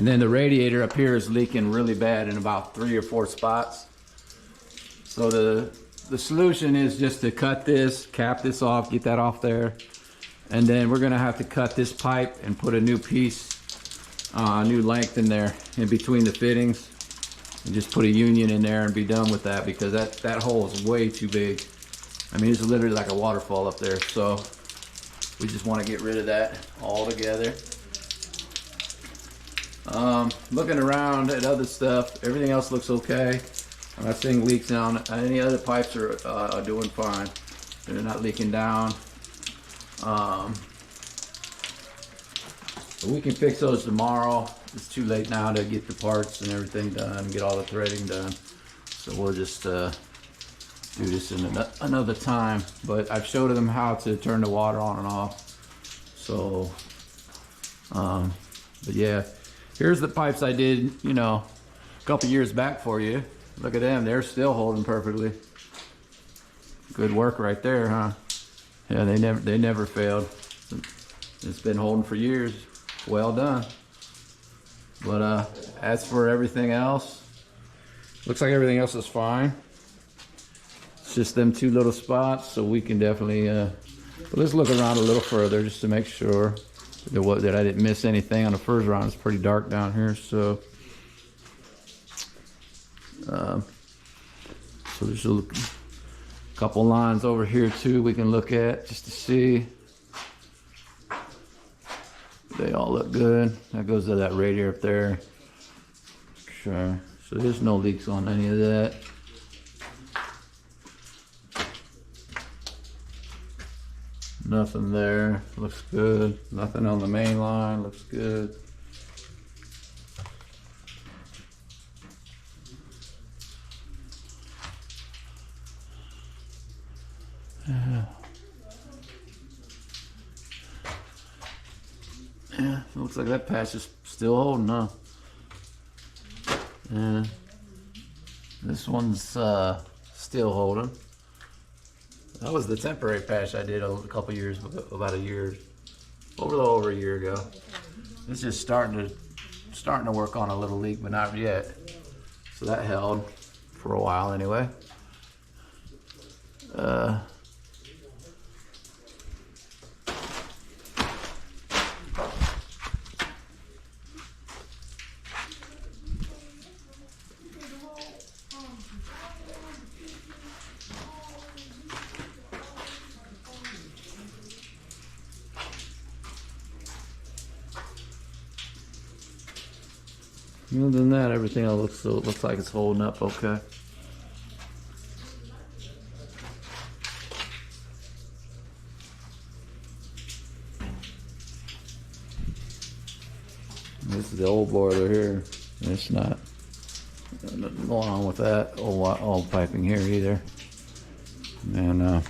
then the radiator up here is leaking really bad in about 3 or 4 spots. So the solution is just to cut this, cap this off, get that off there. And then we're gonna have to cut this pipe and put a new piece, new length in there in between the fittings. And just put a union in there and be done with that, because that hole is way too big. I mean, it's literally like a waterfall up there. So we just want to get rid of that altogether. Looking around at other stuff, everything else looks okay. I'm not seeing leaks down. Any other pipes are doing fine. They're not leaking down. But we can fix those tomorrow. It's too late now to get the parts and everything done and get all the threading done. So we'll just do this in another time. But I've showed them how to turn the water on and off. So, but yeah, here's the pipes I did, you know, a couple years back for you. Look at them, they're still holding perfectly. Good work right there, huh? Yeah, they never failed. It's been holding for years. Well done. But as for everything else, looks like everything else is fine. It's just them 2 little spots, so we can definitely but let's look around a little further just to make sure that I didn't miss anything on the first round. It's pretty dark down here, so so there's a couple lines over here too we can look at just to see. They all look good. That goes to that radiator up there. Sure. So there's no leaks on any of that. Nothing there. Looks good. Nothing on the main line. Looks good. Yeah, looks like that patch is still holding, huh? Yeah. This one's still holding. That was the temporary patch I did a couple years, about a year, over a year ago. It's just starting to work on a little leak, but not yet. So that held for a while anyway. Other than that, everything else looks like it's holding up okay. This is the old boiler here. It's not nothing going on with that old piping here either. And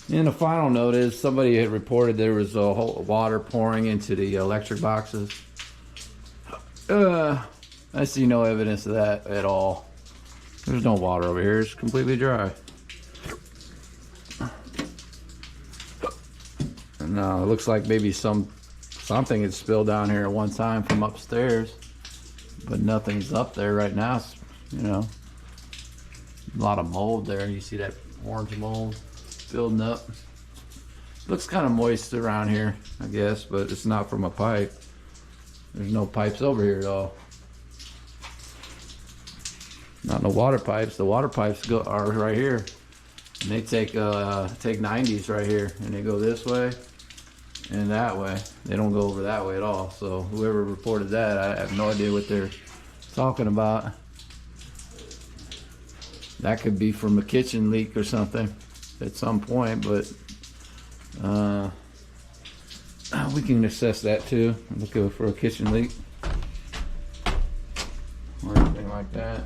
and the final note is somebody had reported there was a whole water pouring into the electric boxes. I see no evidence of that at all. There's no water over here. It's completely dry. No, it looks like maybe something had spilled down here at one time from upstairs, but nothing's up there right now. It's, you know, a lot of mold there. You see that orange mold building up. Looks kind of moist around here, I guess, but it's not from a pipe. There's no pipes over here at all. Not no water pipes. The water pipes are right here, and they take 90s right here, and they go this way and that way. They don't go over that way at all. So whoever reported that, I have no idea what they're talking about. That could be from a kitchen leak or something at some point, but we can assess that too. Look for a kitchen leak or anything like that.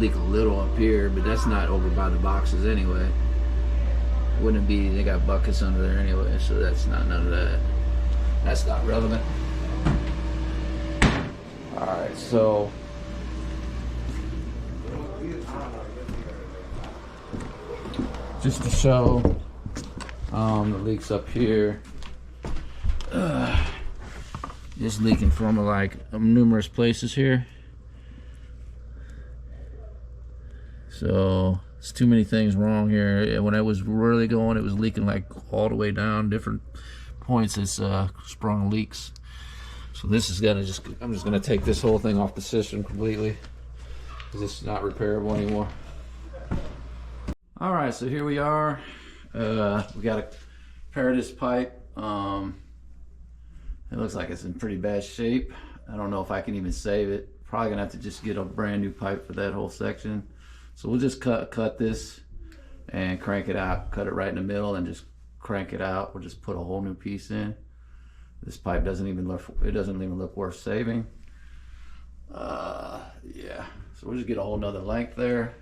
leak a little up here, but that's not over by the boxes anyway. Wouldn't be, they got buckets under there anyway, so that's not none of that. That's not relevant. Alright, so just to show the leaks up here. Just leaking from like numerous places here. So it's too many things wrong here. When I was really going, it was leaking like all the way down different points. It's sprung leaks. So this is gonna I'm just gonna take this whole thing off the system completely because it's not repairable anymore. All right, so here we are. We got to repair this pipe. It looks like it's in pretty bad shape. I don't know if I can even save it. Probably gonna have to just get a brand new pipe for that whole section. So we'll just cut this and crank it out. Cut it right in the middle and just crank it out. We'll just put a whole new piece in. This pipe doesn't even look worth saving. Yeah. So we'll just get a whole nother length there.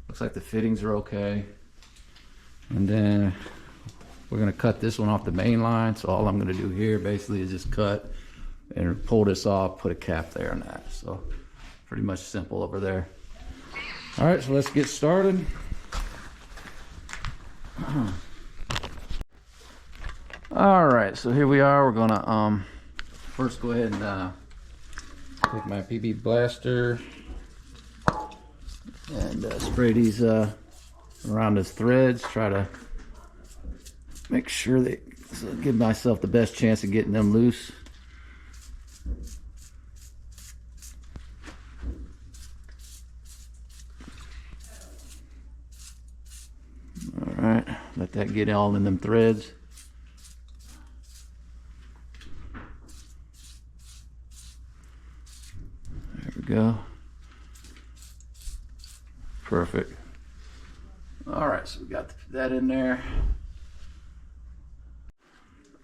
Looks like the fittings are okay. And then we're gonna cut this one off the main line. So all I'm gonna do here basically is just cut and pull this off, put a cap there on that. So pretty much simple over there. All right, so let's get started. All right, so here we are. We're gonna first go ahead and take my PB blaster and spray these around his threads. Try to make sure that give myself the best chance of getting them loose. All right, let that get all in them threads. There we go. Perfect. All right, so we got that in there.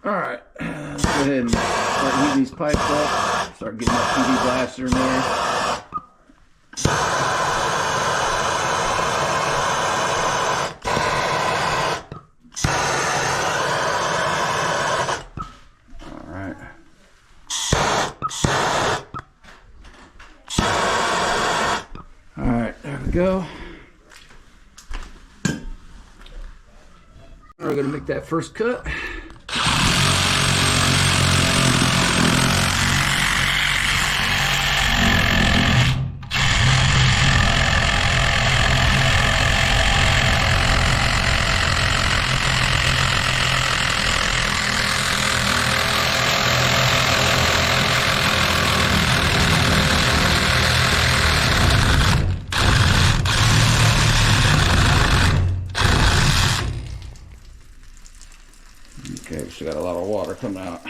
All right, let's go ahead and start heating these pipes up. Start getting that PV blaster in there. Go. We're going to make that first cut. Okay, so got a lot of water coming out.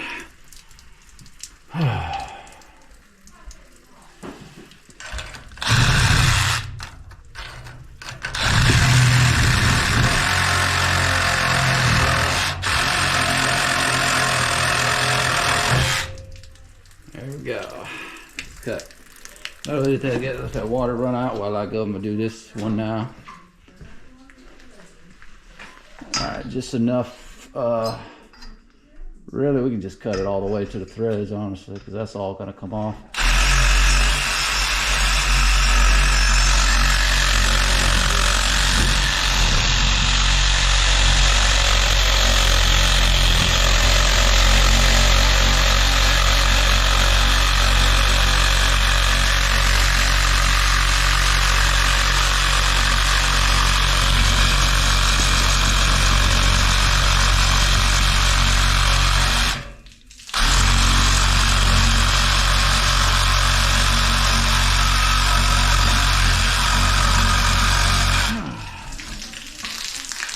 There we go. Cut. I'll let that water run out while I go and do this one now. Alright, just enough. Really, we can just cut it all the way to the threads, honestly, because that's all going to come off.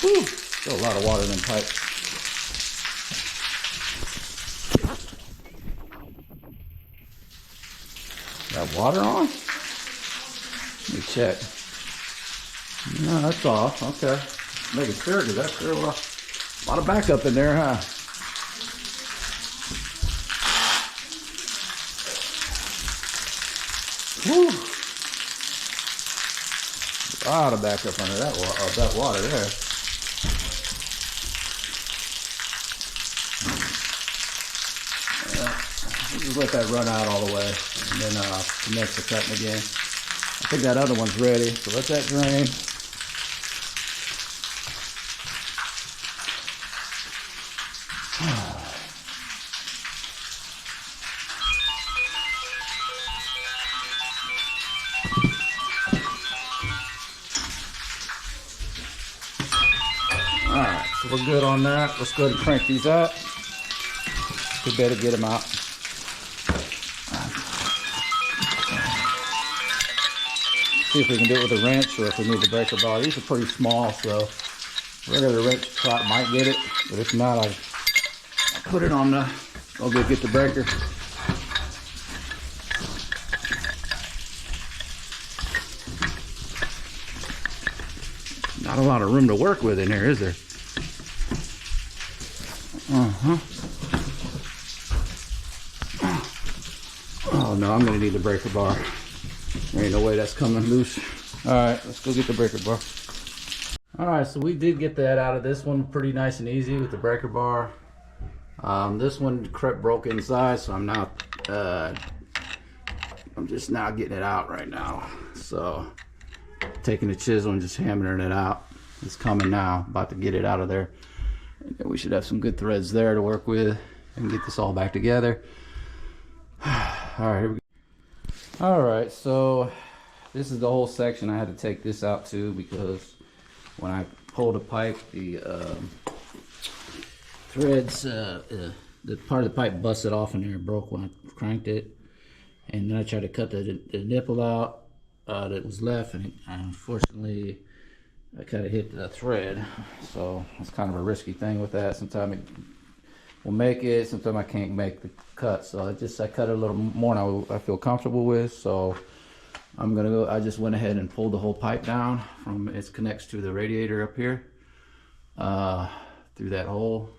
Whew, still a lot of water in them pipes. Got water on? Let me check. No, that's off. Okay. Making sure, because that's a lot of backup in there, huh? Whew. a lot of backup under that water there. Just let that run out all the way, and then commence the cutting again. I think that other one's ready, so let that drain. Alright, so we're good on that. Let's go ahead and crank these out. We better get them out. See if we can do it with a wrench or if we need the breaker bar. These are pretty small, so regular wrench prop might get it, but if not, I'll put it on the, I'll go get the breaker. Not a lot of room to work with in here, is there? Oh no, I'm gonna need the breaker bar. There ain't no way that's coming loose. All right, let's go get the breaker bar. All right, so we did get that out of this one pretty nice and easy with the breaker bar. This one broke inside, so I'm just now getting it out right now. So taking the chisel and just hammering it out. It's coming now, about to get it out of there. And we should have some good threads there to work with and get this all back together. All right, here we go. All right, so this is the whole section. I had to take this out too because when I pulled the pipe, the threads, the part of the pipe busted off in there, broke when I cranked it. And then I tried to cut the nipple out that was left, and unfortunately I kind of hit the thread. So it's kind of a risky thing with that. Sometimes it will make it, sometimes I can't make the cut. So I cut it a little more than I feel comfortable with. So I'm gonna go, I just went ahead and pulled the whole pipe down from, it connects to the radiator up here, through that hole,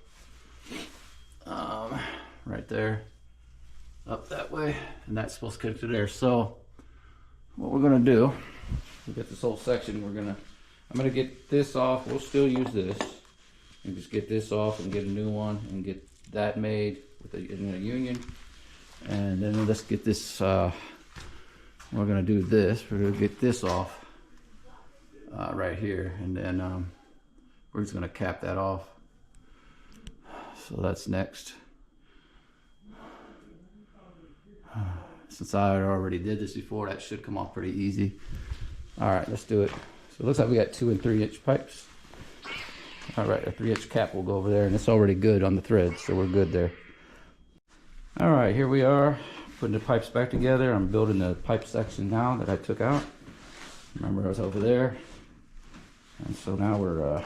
right there, up that way, and that's supposed to connect to there. So what we're gonna do, we got this whole section, I'm gonna get this off. We'll still use this, and just get this off and get a new one and get that made with a union. And then let's get this, we're gonna do this. We're gonna get this off right here, and then we're just gonna cap that off. So that's next. Since I already did this before, that should come off pretty easy. All right, let's do it. So it looks like we got 2 and 3 inch pipes. All right, a 3-inch cap will go over there, and it's already good on the thread, so we're good there. All right, here we are, putting the pipes back together. I'm building the pipe section now that I took out. Remember, I was over there. And so now we're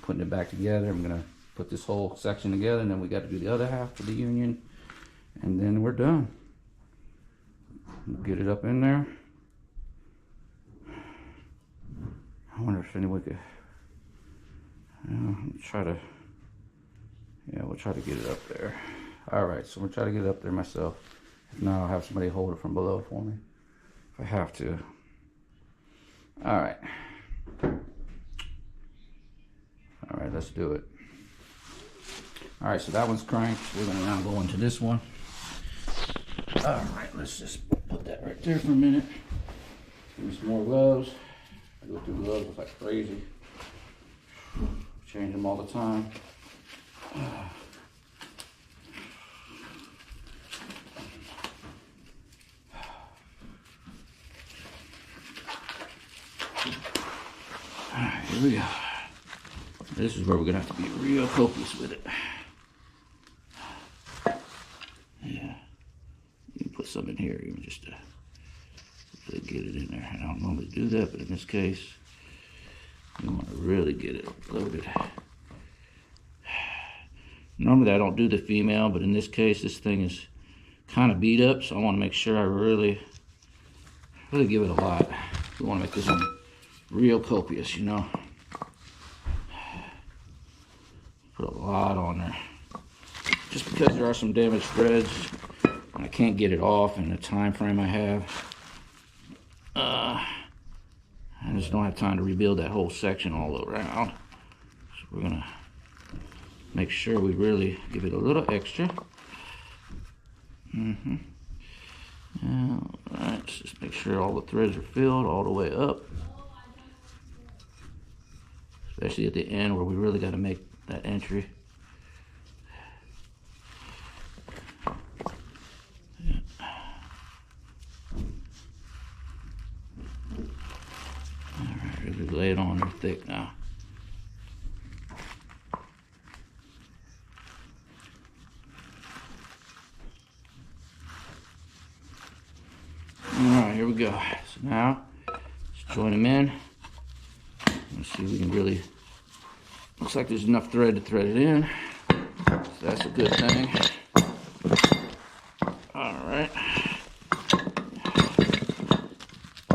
putting it back together. I'm gonna put this whole section together, and then we got to do the other half for the union, and then we're done. Get it up in there. I wonder if anyone could try to, yeah, we'll try to get it up there. All right, so we'll try to get it up there myself. If not, I'll have somebody hold it from below for me if I have to. All right. All right, let's do it. All right, so that one's cranked. We're gonna now go into this one. All right, let's just put that right there for a minute. Give me some more gloves. I go through gloves like crazy. Change them all the time. Alright, here we go. This is where we're gonna have to be real copious with it. Yeah. You can put some in here even just to get it in there. I don't normally do that, but in this case, you want to really get it loaded. Normally I don't do the female, but in this case, this thing is kind of beat up, so I want to make sure I really give it a lot. We want to make this one real copious, you know. Put a lot on there. Just because there are some damaged threads, and I can't get it off in the time frame I have. I just don't have time to rebuild that whole section all around. So we're gonna make sure we really give it a little extra. All right, let's just make sure all the threads are filled all the way up. Especially at the end where we really got to make that entry. Alright, really lay it on there thick now. Alright, here we go. So now, let's join them in. Let's see if we can really, looks like there's enough thread to thread it in. So that's a good thing. Alright.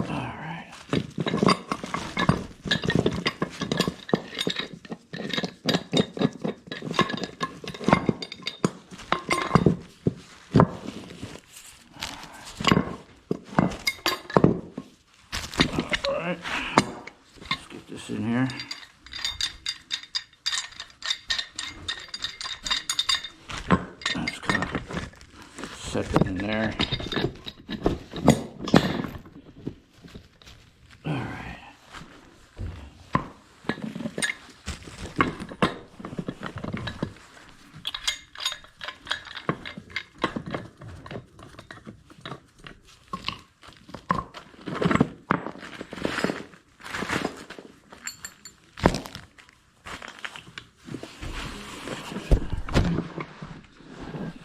Alright. Alright. Let's get this in here. Just kind of set it in there. Alright.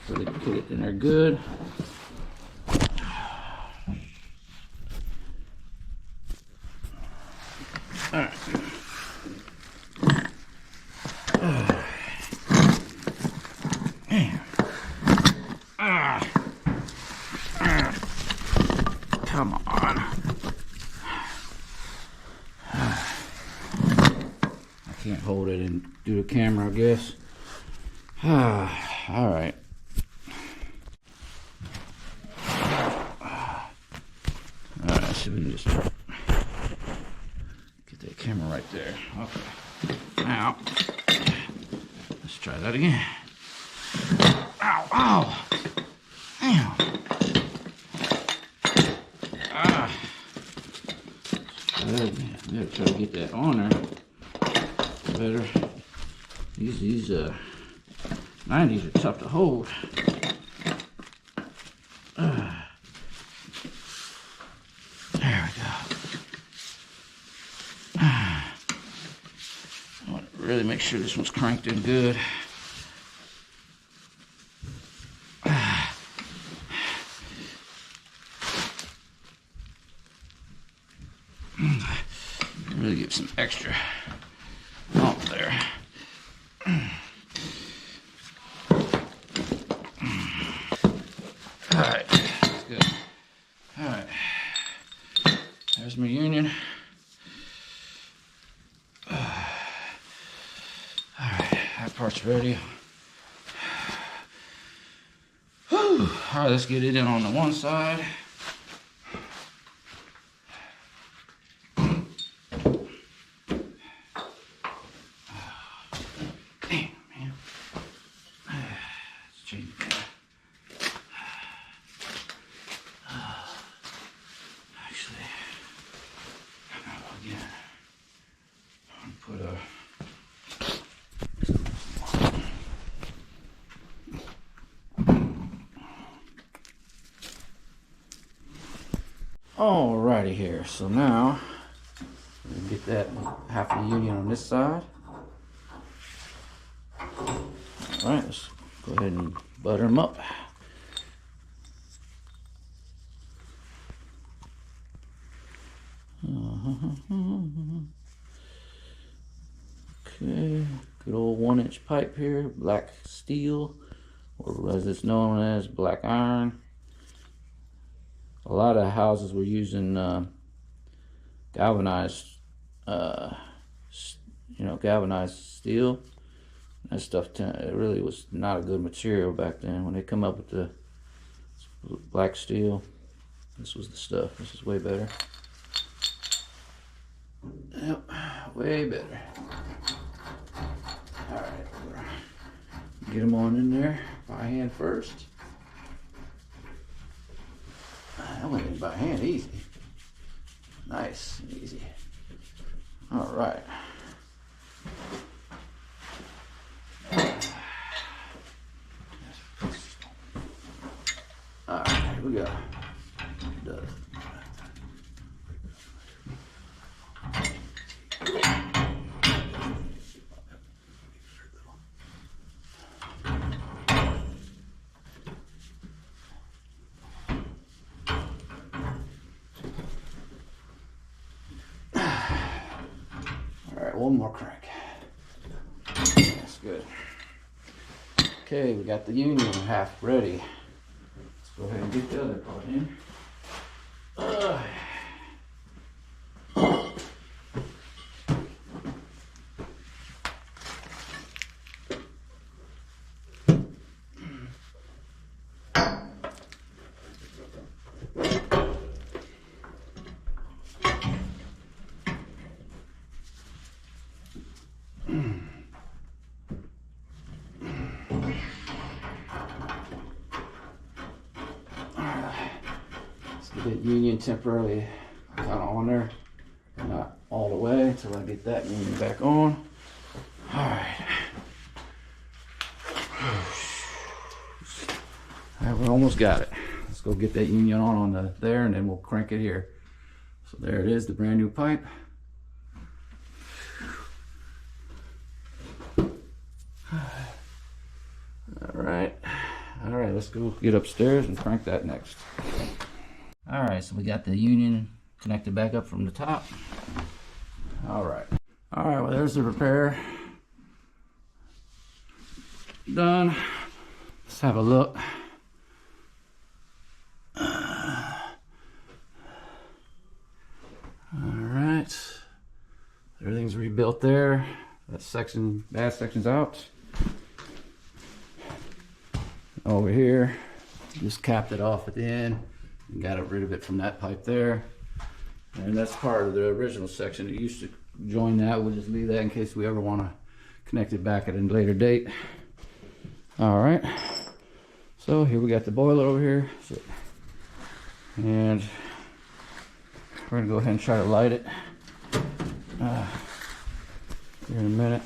Really put it in there good. All right. Come on. I can't hold it and do the camera, I guess. All right. Alright, so we can just get that camera right there. Okay. Now, let's try that again. Ow, ow! Damn! Better try to get that on there. Better. These 90s are tough to hold. There we go. I want to really make sure this one's cranked in good. Really give some extra oomph there. Alright, that's good. Alright, there's my union. Alright, that part's ready. Alright, let's get it in on the one side. Damn, man. Let's change that. Actually, again, I'm gonna put a alrighty here. So now we get that half the union on this side. Alright, let's go ahead and butter them up. Okay, good old 1-inch pipe here, black steel, or as it's known as black iron. A lot of houses were using galvanized, galvanized steel. That stuff, it really was not a good material back then. When they come up with the black steel, this was the stuff. This is way better. Yep, way better. All right, get them on in there by hand first. I went in by hand easy. Nice and easy. All right. All right, here we go. Done. All right, one more crank. That's good. Okay, we got the union half ready. Let's go ahead and get the other part in. Let's get that union temporarily kind of on there, not all the way until I get that union back on. All right. All right, we almost got it. Let's go get that union on there, and then we'll crank it here. So there it is, the brand new pipe. All right, let's go get upstairs and crank that next. All right, so we got the union connected back up from the top. All right, well, there's the repair done. Let's have a look. All right, everything's rebuilt there. That section, bad section's out. Over here, just capped it off at the end and got rid of it from that pipe there. And that's part of the original section. It used to join that. We'll just leave that in case we ever want to connect it back at a later date. All right, so here we got the boiler over here. And we're gonna go ahead and try to light it here in a minute.